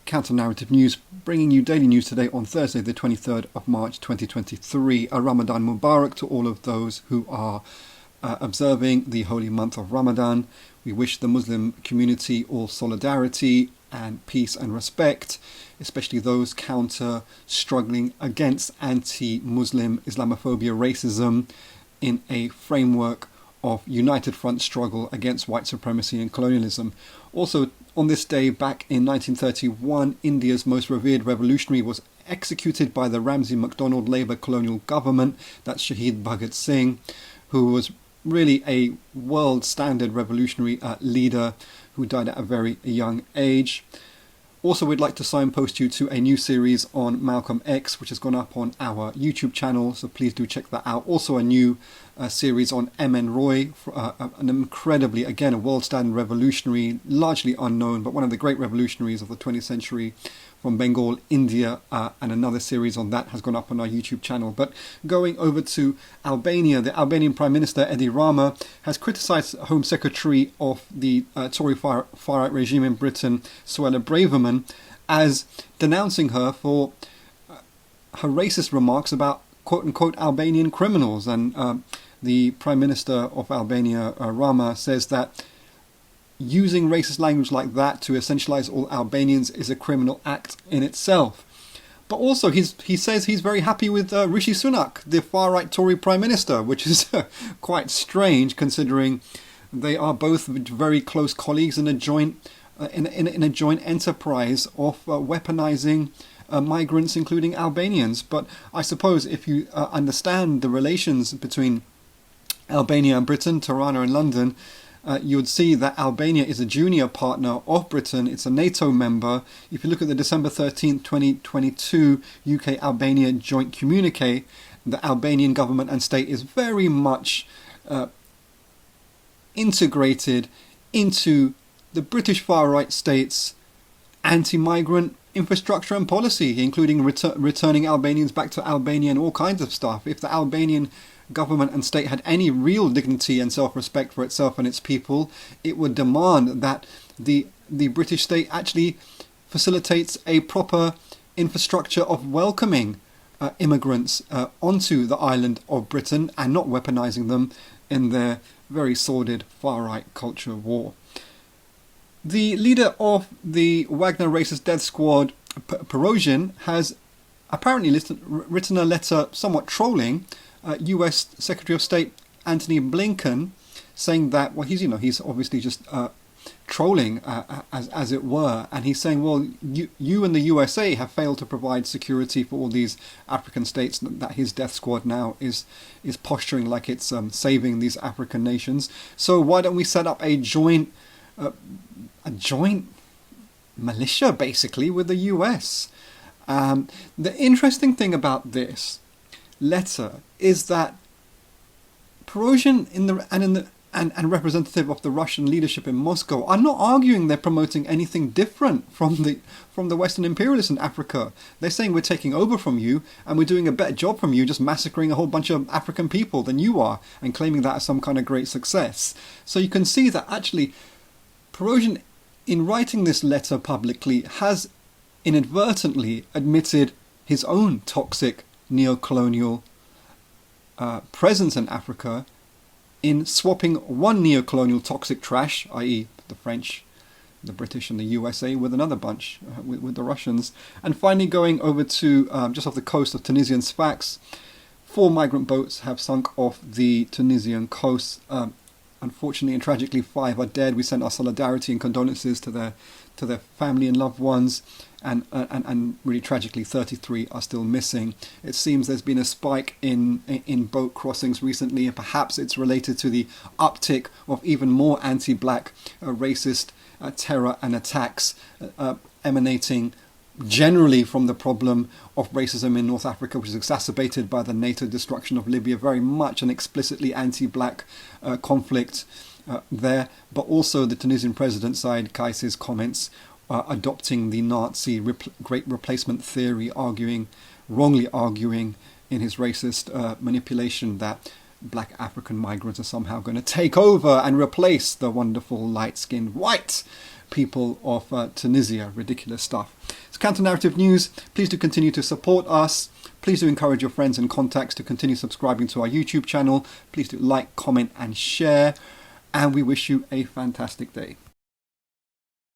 Counter-Narrative News, bringing you daily news today on Thursday, the 23rd of March 2023. A Ramadan Mubarak to all of those who are observing the holy month of Ramadan. We wish the Muslim community all solidarity and peace and respect, especially those struggling against anti-Muslim Islamophobia, racism, in a framework of united front struggle against white supremacy and colonialism. Also, on this day, back in 1931, India's most revered revolutionary was executed by the Ramsay MacDonald Labour colonial government. That's Shahid Bhagat Singh, who was really a world standard revolutionary leader who died at a very young age. Also, we'd like to signpost you to a new series on Malcolm X, which has gone up on our YouTube channel, so please do check that out. Also, a new series on M.N. Roy, an incredibly, again, a world standard revolutionary, largely unknown, but one of the great revolutionaries of the 20th century from Bengal, India, and another series on that has gone up on our YouTube channel. But going over to Albania, the Albanian Prime Minister, Edi Rama, has criticised Home Secretary of the Tory far-right regime in Britain, Suella Braverman, as denouncing her for her racist remarks about quote-unquote Albanian criminals. And the Prime Minister of Albania, Rama, says that using racist language like that to essentialize all Albanians is a criminal act in itself. But also, he says he's very happy with Rishi Sunak, the far-right Tory Prime Minister, which is quite strange considering they are both very close colleagues in a joint in a joint enterprise of weaponizing migrants, including Albanians. But I suppose if you understand the relations between Albania and Britain, Tirana and London, you would see that Albania is a junior partner of Britain. It's a NATO member. If you look at the December 13th, 2022 UK-Albania joint communique, the Albanian government and state is very much integrated into the British far-right state's anti-migrant infrastructure and policy, including returning Albanians back to Albania and all kinds of stuff. If the Albanian government and state had any real dignity and self-respect for itself and its people, it would demand that the British state actually facilitates a proper infrastructure of welcoming immigrants onto the island of Britain and not weaponizing them in their very sordid far-right culture war. The leader of the Wagner racist death squad, Prigozhin, has apparently written a letter somewhat trolling US Secretary of State Antony Blinken, saying that, well, he's obviously just trolling, as it were, and he's saying, well, you and the USA have failed to provide security for all these African states, that his death squad now is posturing like it's saving these African nations. So why don't we set up a joint militia, basically, with the US? The interesting thing about this letter is that Prigozhin and representative of the Russian leadership in Moscow are not arguing they're promoting anything different from the Western imperialists in Africa. They're saying we're taking over from you and we're doing a better job from you, just massacring a whole bunch of African people than you are, and claiming that as some kind of great success. So you can see that actually Prigozhin, in writing this letter publicly, has inadvertently admitted his own toxic neo-colonial presence in Africa in swapping one neo-colonial toxic trash, i.e. the French, the British and the USA, with another bunch, with the Russians. And finally going over to just off the coast of Tunisian Sfax, 4 migrant boats have sunk off the Tunisian coast. Unfortunately and tragically, 5 are dead. We send our solidarity and condolences to their family and loved ones, and really tragically 33 are still missing. It seems there's been a spike in boat crossings recently, and perhaps it's related to the uptick of even more anti-black racist terror and attacks emanating generally from the problem of racism in North Africa, which is exacerbated by the NATO destruction of Libya, very much an explicitly anti-black conflict there, but also the Tunisian president, Said Kais's comments adopting the Nazi great replacement theory, wrongly arguing in his racist manipulation that black African migrants are somehow going to take over and replace the wonderful light-skinned white people of Tunisia. Ridiculous stuff. It's Counter Narrative News. Please do continue to support us. Please do encourage your friends and contacts to continue subscribing to our YouTube channel. Please do like, comment and share. And we wish you a fantastic day.